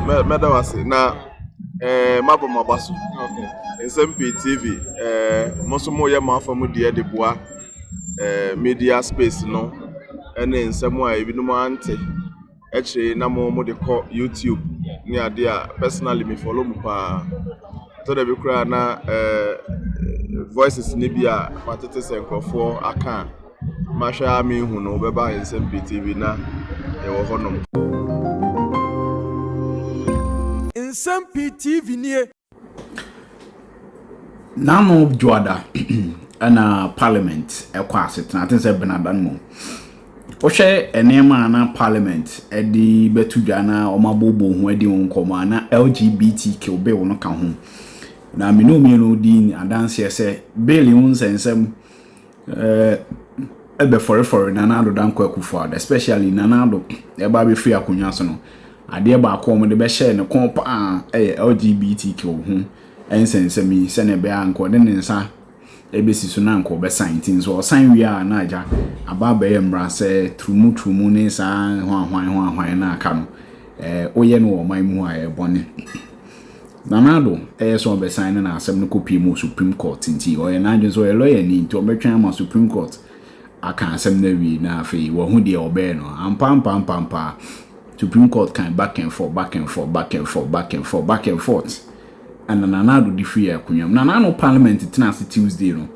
medawase na mabo mabaso. Okay. Nsem-Pii TV mosomo ye mafamu de boa media space no ene nsemu a ebinom ante actually na mo de call YouTube ni ade a personally me follow mu pa to de be kura na voices ni bia patete senkrofo aka mahwa me hu no beba Nsem-Pii TV na e wo honom Nsem-Pii TV ni Nano Joada and Parliament, a quasit, nothing said Benadan. Oshe enema na Parliament, Eddie Betujana, or Mabobo, who Eddie on Comana, LGBTQ bill no come home. Now, me no dean, and dance here say, billions and some ebe for Nanado dan kwaku for, especially Nanado, a baby free akunyasono. Ade ba akọ de be share ne kon pa LGBTQ ho ensense mi se ne be anko de ne nsa ebesi so na anko be sign tin so sign wi a na aja aba be yemra se trumu ne sa hwan na aka no oye no o man mu a e bone Nanado so be sign na asem no copy mu Supreme Court nti oye na adwo so lawyer ni nti o be twan ma Supreme Court aka asem na wi na afei wo hu de obe no ampa Supreme Court can back and forth. And Nanado the free akunyam. Nanano Parliament it's Tuesday no.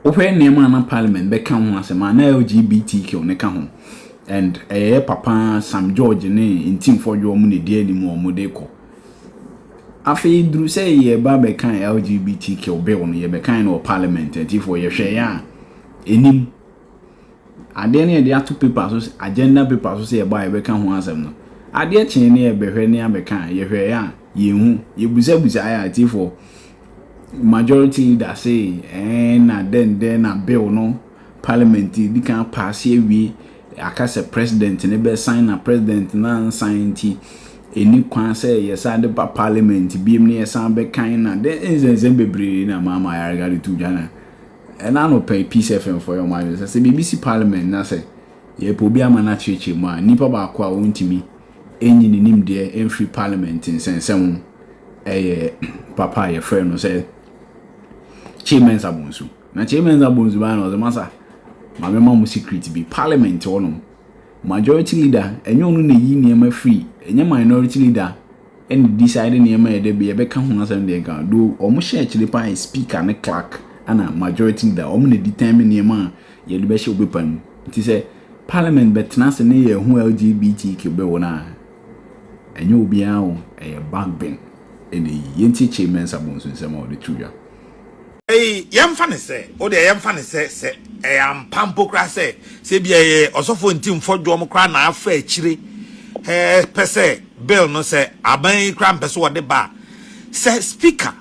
Ope name na Parliament be kan ho asema na LGBTQ ne ka ho. And papa Sam George ne intim for you mu ne die ni mu omode ko. Afi dru say ye ba be kan LGBTQ be won ye be kan no Parliament enti for ye hwe ya enim ade ne de ato papers agenda papers say buy be kan ho asem no ade chen ne be hwe ne abekan ye hwe ya ye hu ye buza ya ti for majority that say na then na bill no Parliament di kan pass wi akase president ne be sign na president na sign ti eni kwan say yes ade pa Parliament bi me yes an be kan na then enzenzen bebre na mama ya regard to jana. And I no pay Peace FM for your mind. I say BBC Parliament na say ye po bia ma na cheche mu a nipa ba kwa wontimi enyi ni nim de en free Parliament nsensem papa ye friend no say Kyei Mensah bonsu na Kyei Mensah bonsu ba no masa ma me ma mu secret bi Parliament wono majority leader enyo no na yi niam free enye minority leader and decide niam e de be ka ho asem de kan do omo share chile pa speaker ne clerk ana majority leader omo na determine niam a ye de be she obepan nti say Parliament betna se ne ye hu LGBTQ be wona enyo obi a o Bagbin ene yenti Kyei Mensah bonsu nsem o de tuya yemfa ne se o de yemfa ne se ampampo kra se bia osofo ntim fodwo mo kra na afa akire pese bill no se aban kra mpese wo de ba se speaker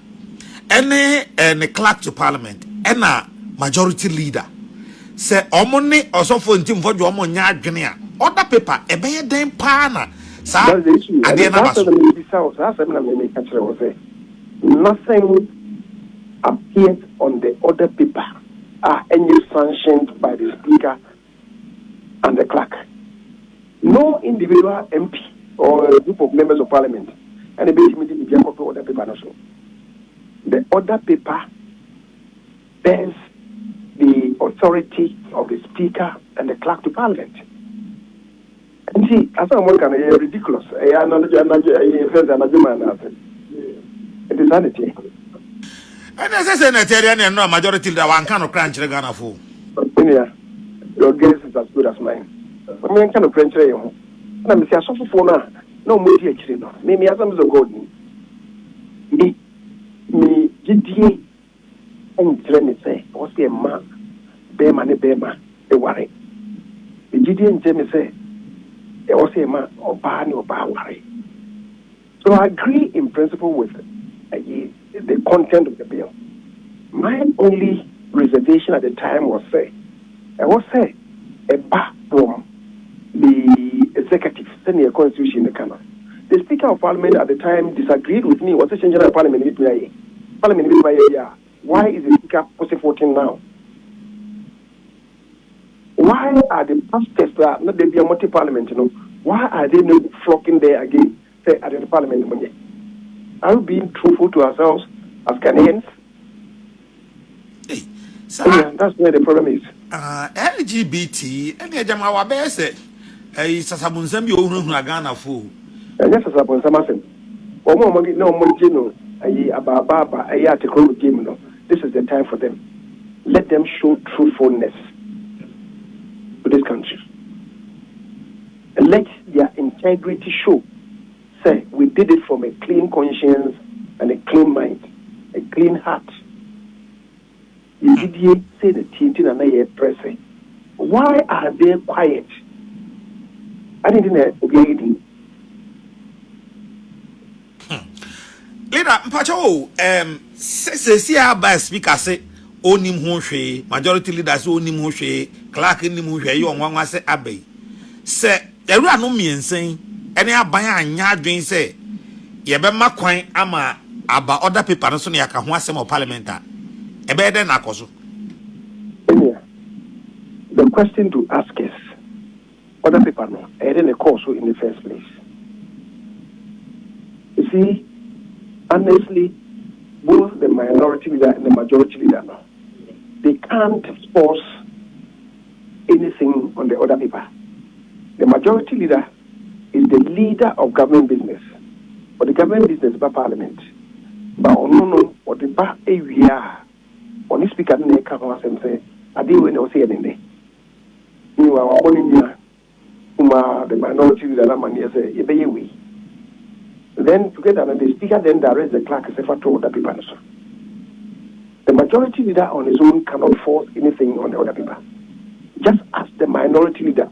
ene clerk to Parliament ena majority leader se omo ne osofo ntim fodwo mo nya adwene a order paper ebeye den pa na sa ade na baso nothing appears on the order paper any sanctioned by the speaker and the clerk. No individual MP or a group of members of Parliament and a basic meeting will copy order paper also. The order paper bears the authority of the speaker and the clerk to Parliament. And see, as I'm working, it's ridiculous. It is sanity. And as I say, Nigerian no majority leader one kind of crunch Ghana for. Yeah, your guess is as good as mine. I mean, kind of crunch. And I'm saying, so for now, no more actually. No, maybe as I'm so good. Me, GDA, and Jeremy say, what's the man? Bema, the worry. The GDA and Jeremy say, what's the man or ban or bar worry. So I agree in principle with the content of the bill. My only reservation at the time was a back from the executive, senior constitution in the Canada. The Speaker of Parliament at the time disagreed with me. Was a change in Parliament? Why is the Speaker voting now? Why are the pastors not there be a multi-parliament? Why are they not flocking there again? parliament. Are we being truthful to ourselves as Ghanaians? Hey, Yeah, that's where the problem is. LGBT, and the Jamawa Bear said, a Sasabunsam, you own Ghana fool. And yes, as upon some of them. Or more money, no more general, about Baba, a article game. This is the time for them. Let them show truthfulness to this country. And let their integrity show. Say, we did it from a clean conscience and a clean mind, a clean heart. You did say the teaching and I pressing. Why are they quiet? I didn't know. Leader Mpacho, say by speaker say onim ho hwe, majority leaders onim ho hwe, clerk nim ho hwe, you on say abai. Say ewura no miensen, ene aban anya adwen say ye be makwan ama aba other paper no so ne yaka ho asem of parliament a ebe den akoso. The question to ask is other people no in the course in the first place. You see, honestly, both the minority leader and the majority leader no, they can't force anything on the other people. The majority leader is the leader of government business, but the government business is by parliament. But no, what the back area on this speaker ne can say, I didn't when say anything. You are only the minority leader man say you be we. Then together the speaker then directs the clerk as if I told the people. The majority leader on his own cannot force anything on the other people. Just as the minority leader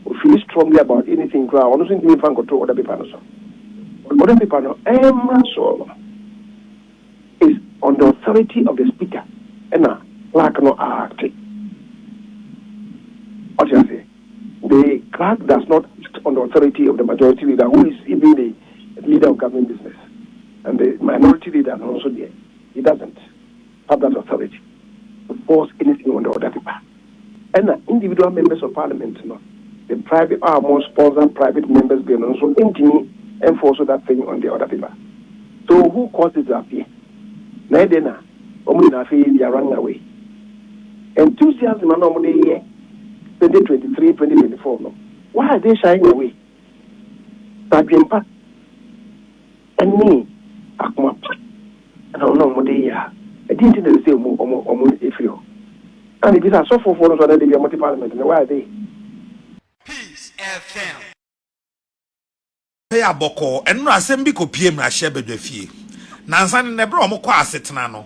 will feel strongly about anything, I don't think you can control other people. Other people is on the authority of the speaker, and clerk no act. What you say? The clerk does not act on the authority of the majority leader, who is even the leader of government business, and the minority leader also there. He doesn't have that authority to force anything on the other people. And individual members of parliament, the private are more sponsored private members, they also enforce that thing on the other people. So who causes that fear? Naidena, they are running away. Enthusiasm and normally 2023, 2024. No. Why are they shying away? Bagbin and me, Akuma, and I don't know what they are. I didn't know the same if you. And if it's a soft for us, they are multi parliament. Why are they? Peace FM. Pay a boko, and no assembly copy na shebe de fie. Nansan nebro omoko asetena no.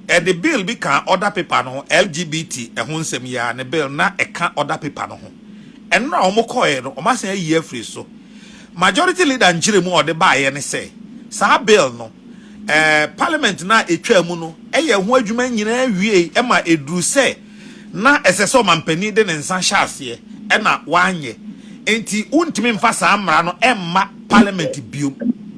E the bill bi kan other paper no LGBT e ho nsem ya ne bill na e kan other paper no ho. En na omoko e no omasen ayi afri so. Majority leader njire mu ode ba ye ne say. Sa bill no parliament na etwa mu no eye ho adwuma nyina wie e ma edru say na eseso mampani de ne nsan hyase e na wanye. Enti untimi mfa sa amra no emma parliament biom.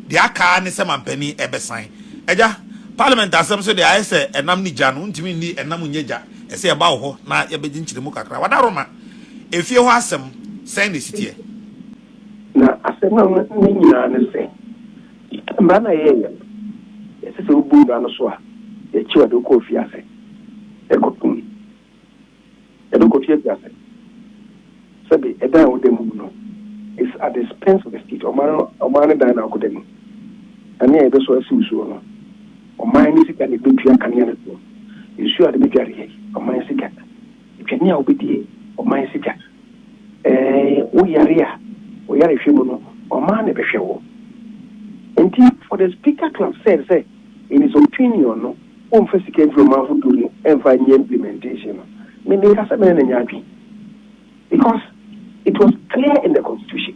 De aka ne se mampani ebesan. Eja Parliament asem so de aye se enam ni ja no ntimi ni enam nyeja ese e ba wo ho na ye be ginchire mu kakra wadaroma efie ho asem sen de sitie na asem na ni nyina ne se mba na ye ese se obu na no so a ye chiwa do ko fie ase e ko tun e do ko fie ase sabi e da wo dem no is at the expense of the state o man da na ko dem ani e be so asiusu no o man sika ne betua kanea ne so isu ade betuare ye o man sika twani a obedie o man sika o yare hwemu no o man ne behwe wo enti for the speaker club said say in his opinion no o mfa sika ndro man fu duri enfa nye implementation no me ka sabe na nyadwi because it was clear in the constitution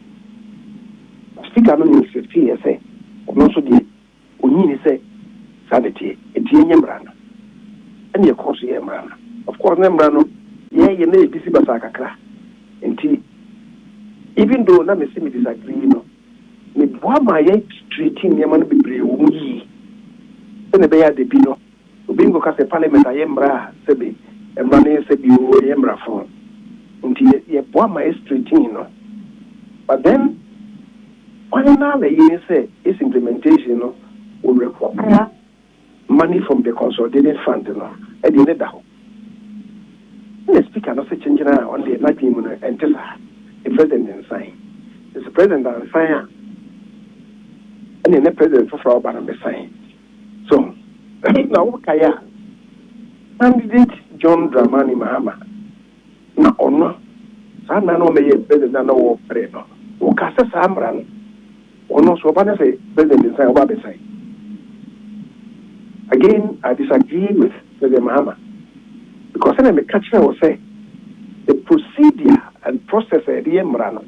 speaker no ni 50 years say no so die onyi say sanity etie brana and your course ye brana of course brano ye na ebisi basa kakra enti even though na me see me disagree no me boa ma ye treating ye man bebre wo yi ene be ya de bi no obi ngo ka se parliament aye mbra se be mbra ne se bi wo ye mbra fo enti ye boa ma ye treating no but then Finally, you say its implementation will require money from the consolidated fund. At the end of the speaker not changing on the Latin and tell the president sign. The president sign and then the president for Frau sign. So now Kaya candidate John Dramani Mahama na ono sa na no me president na wo pre no wo ka se samra no ono so ba na say president sign oba be sign. Again, I disagree with President Mahama because when I catch will say the procedure and process the emrano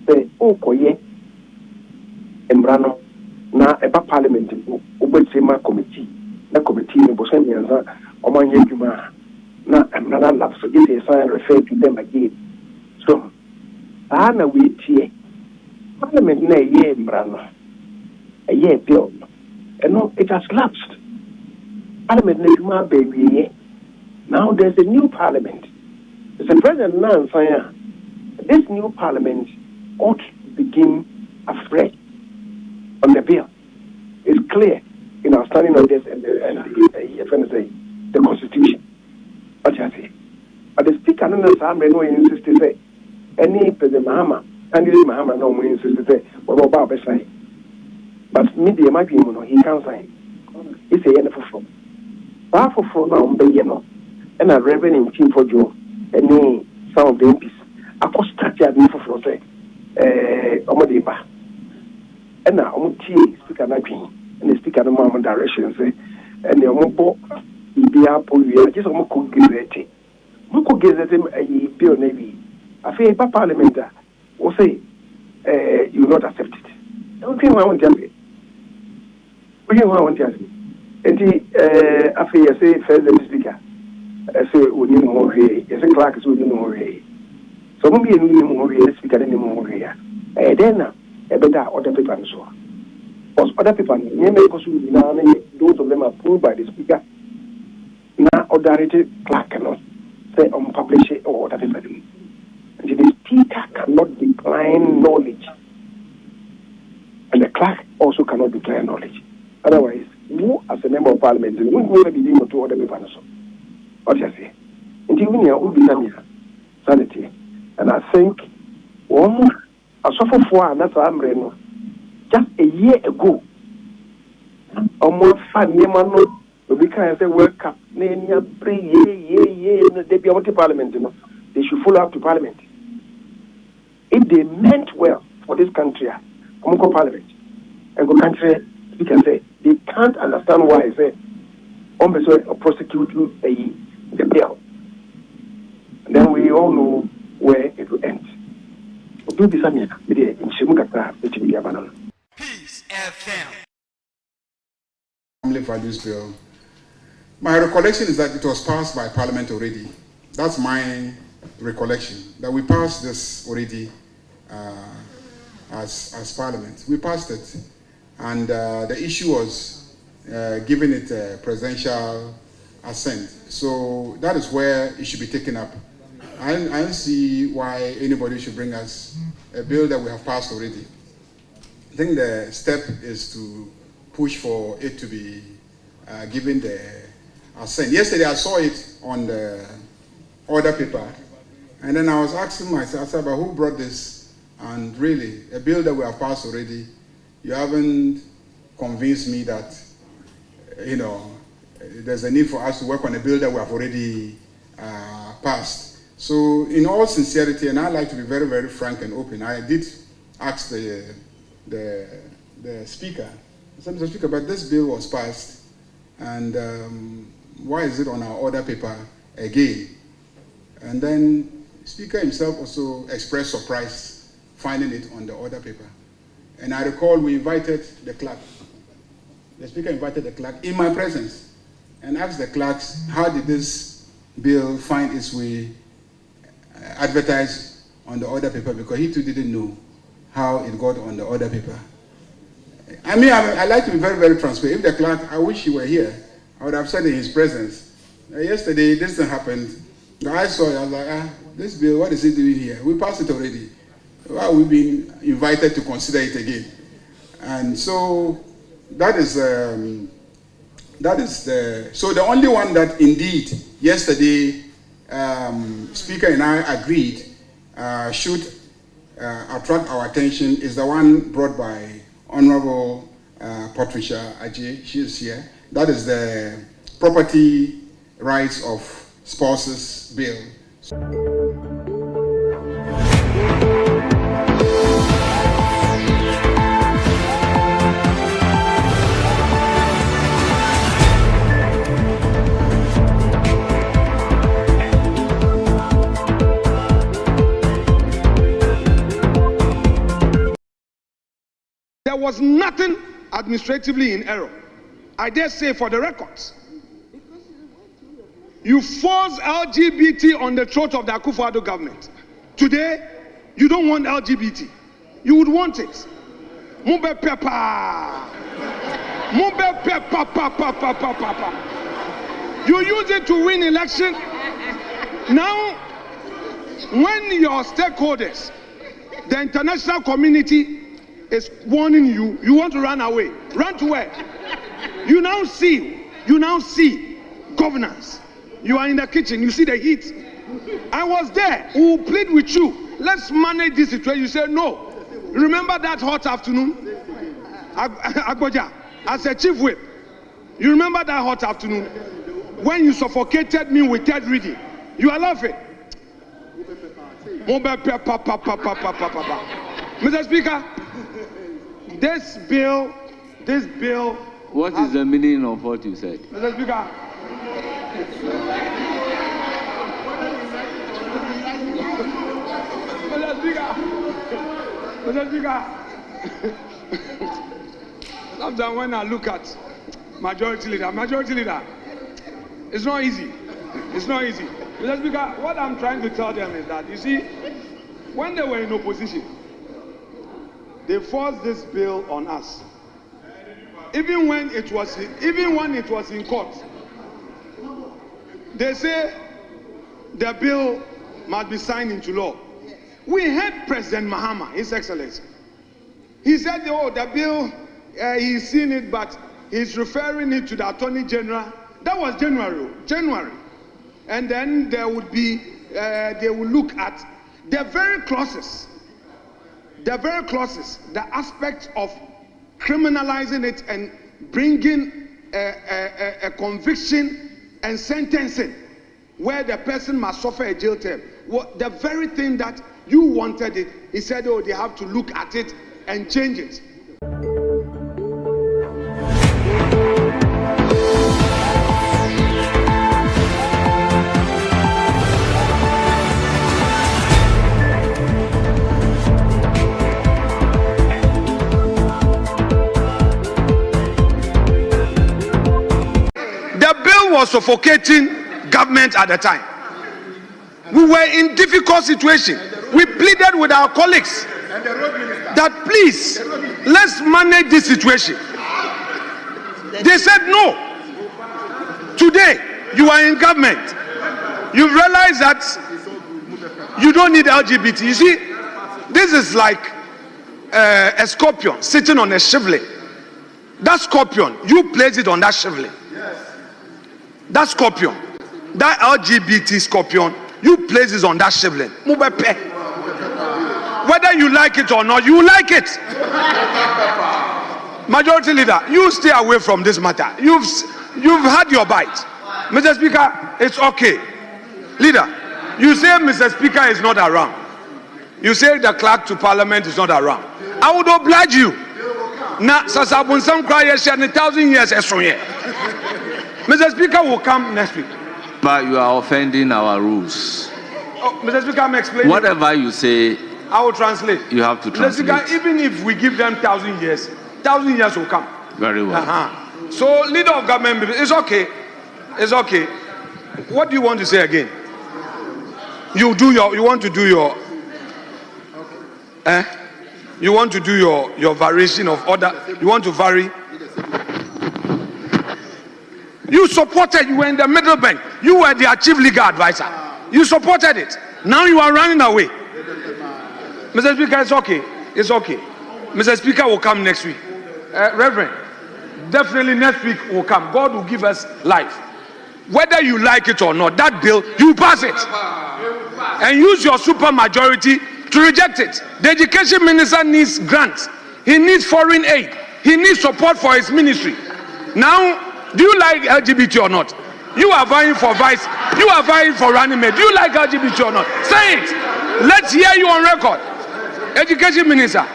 the okoye emrano na eba parliament obetsema committee na committee no bosan yanza omanye djuma na emrana lab so it is refer to them again. So ana we tie parliament na ye emrano a ye bill and no it has lapsed. Parliament baby. Now there's a new parliament. There's a president now saying this new parliament ought to begin afresh on the bill. It's clear in our standing on this and the constitution. What you say? But the speaker and the assembly no insist to say any President Mahama, candidate Mahama no insist to say what about sign. But media might be he can't sign. It's a end for half of now, and a revenue team for Joe, and some of the MPs. I could start your for say, Omadiba. And now, speaker Napping, and the speaker of Mamma direction say, and the Omobo, be up, just Omoko Gazette. Moko Gazette him a bill navy. I say, Parliament will say, you will not accept it. Don't think I want to tell you. We want to tell you. And after you say first the speaker, I say we need more here. You say clerk is we need more here. So maybe you need more here. Speaker need more here. Then a better other people so. Because other people, those of them are approved by the speaker. Now authority clerk cannot say publish it or other people. And the speaker cannot decline knowledge, and the clerk also cannot decline knowledge. Otherwise, you as a member of parliament, you won't be dealing with two other people. What you say? And even here, will be sanity. And I think, I suffer for another umbrella just a year ago. Almost 5 years, we can say, World Cup, they be able to parliament, they should follow up to parliament. If they meant well for this country, I'm going to parliament and go country. We can say they can't understand why I say prosecute the bill. And then we all know where it will end. Peace FM. Family Values Bill. My recollection is that it was passed by Parliament already. That's my recollection, that we passed this already as Parliament. We passed it. And the issue was giving it a presidential assent. So that is where it should be taken up. I don't see why anybody should bring us a bill that we have passed already. I think the step is to push for it to be given the assent. Yesterday I saw it on the order paper, and then I was asking myself, but who brought this? And really, a bill that we have passed already, you haven't convinced me that, there's a need for us to work on a bill that we have already passed. So in all sincerity, and I like to be very, very frank and open, I did ask the speaker, I said, Mr. Speaker, but this bill was passed, and why is it on our order paper again? And then the speaker himself also expressed surprise finding it on the order paper. And I recall we invited the clerk. The speaker invited the clerk in my presence and asked the clerks, how did this bill find its way advertised on the order paper? Because he too didn't know how it got on the order paper. I mean, I like to be very, very transparent. If the clerk, I wish he were here, I would have said in his presence. Yesterday, this thing happened. I saw it, I was like, this bill, what is it doing here? We passed it already. well, we've been invited to consider it again. And so that is the only one that indeed yesterday Speaker and I agreed should attract our attention is the one brought by Honorable Patricia Ajay. She is here. That is the Property Rights of Spouses Bill. There was nothing administratively in error. I dare say for the records. You force LGBT on the throat of the Akufo-Addo government. Today, you don't want LGBT. You would want it. Mube pepa. Mube pepa pa pa pa pa pa pa. You use it to win election. Now, when your stakeholders, the international community is warning you, you want to run away. Run to where? You now see governance. You are in the kitchen, you see the heat. I was there. We will plead with you. Let's manage this situation. You say no. Remember that hot afternoon? Agboja, as a chief whip. You remember that hot afternoon? When you suffocated me with third reading. You are laughing. Mr. Speaker, this bill. What is the meaning of what you said? Mr. Speaker. Mr. Speaker. Sometimes when I look at majority leader, it's not easy. It's not easy. Mr. Speaker, what I'm trying to tell them is that, you see, when they were in opposition, they forced this bill on us. Even when it was in court, they say the bill must be signed into law. We heard President Mahama, His Excellency. He said, oh, the bill, he's seen it, but he's referring it to the Attorney General. That was January. And then there would be, they will look at the very clauses, the aspect of criminalizing it and bringing a conviction and sentencing where the person must suffer a jail term. The very thing that you wanted it, he said, oh, they have to look at it and change it. Was suffocating government at the time. We were in difficult situation. We pleaded with our colleagues that please, let's manage this situation. They said no. Today, you are in government. You've realized that you don't need LGBT. You see, this is like a scorpion sitting on a shivling. That scorpion, you place it on that shivling. That scorpion, that LGBT scorpion, you place it on that shivling. Whether you like it or not, you like it. Majority leader, you stay away from this matter. You've had your bite. Mr. Speaker, it's okay. Leader, you say Mr. Speaker is not around. You say the clerk to Parliament is not around. I would oblige you. Now, Sasabun Sam cry 1,000 years as from here. Mr. Speaker will come next week. But you are offending our rules. Oh, Mr. Speaker, I'm explaining. Whatever you say, I will translate. You have to translate. Mr. Speaker, even if we give them 1,000 years, 1,000 years will come. Very well. So, leader of government, it's okay. It's okay. What do you want to say again? You want to do your variation of order. You want to vary. You supported, you were in the middle bank. You were their chief legal advisor. You supported it. Now you are running away. Mr. Speaker, it's okay. It's okay. Mr. Speaker will come next week. Reverend, definitely next week will come. God will give us life. Whether you like it or not, that bill, you pass it. And use your super majority to reject it. The education minister needs grants. He needs foreign aid. He needs support for his ministry. Now, do you like LGBT or not? You are vying for vice. You are vying for running mate. Do you like LGBT or not? Say it. Let's hear you on record. Education minister,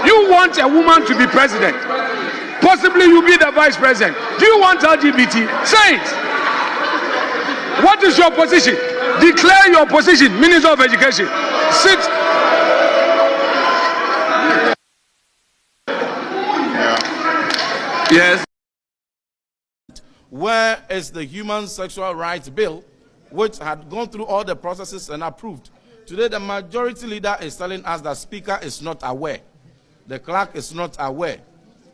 you want a woman to be president. Possibly you be the vice president. Do you want LGBT? Say it. What is your position? Declare your position, Minister of Education. Sit. Yes. Where is the Human Sexual Rights Bill, which had gone through all the processes and approved? Today, the majority leader is telling us that Speaker is not aware. The clerk is not aware.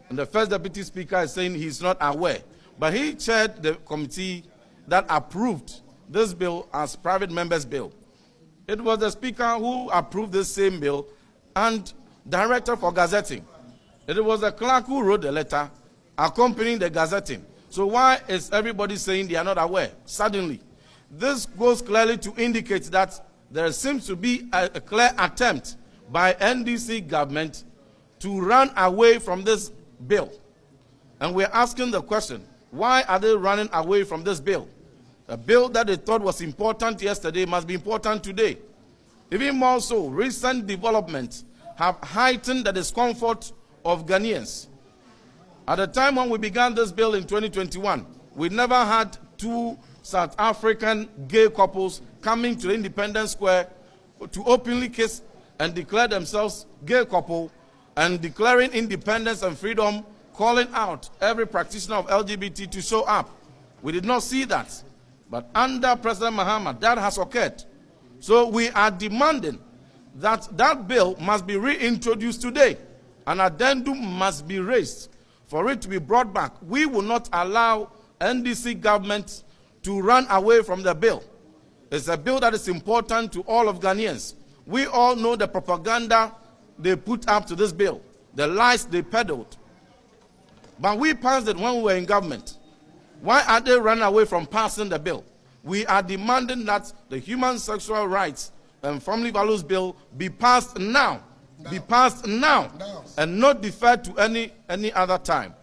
And the first deputy speaker is saying he's not aware. But he chaired the committee that approved this bill as private members' bill. It was the speaker who approved this same bill and director for gazetting. It was the clerk who wrote the letter accompanying the gazetting. So why is everybody saying they are not aware? Suddenly, this goes clearly to indicate that there seems to be a clear attempt by NDC government to run away from this bill. And we're asking the question, why are they running away from this bill? A bill that they thought was important yesterday must be important today. Even more so, recent developments have heightened the discomfort of Ghanaians. At the time when we began this bill in 2021, we never had two South African gay couples coming to the Independence Square to openly kiss and declare themselves gay couple and declaring independence and freedom, calling out every practitioner of LGBT to show up. We did not see that. But under President Mahama, that has occurred. So we are demanding that that bill must be reintroduced today. An addendum must be raised for it to be brought back. We will not allow NDC government to run away from the bill. It's a bill that is important to all of Ghanaians. We all know the propaganda they put up to this bill, the lies they peddled. But we passed it when we were in government. Why are they running away from passing the bill? We are demanding that the Human Sexual Rights and Family Values Bill be passed now. Be passed now and not deferred to any other time.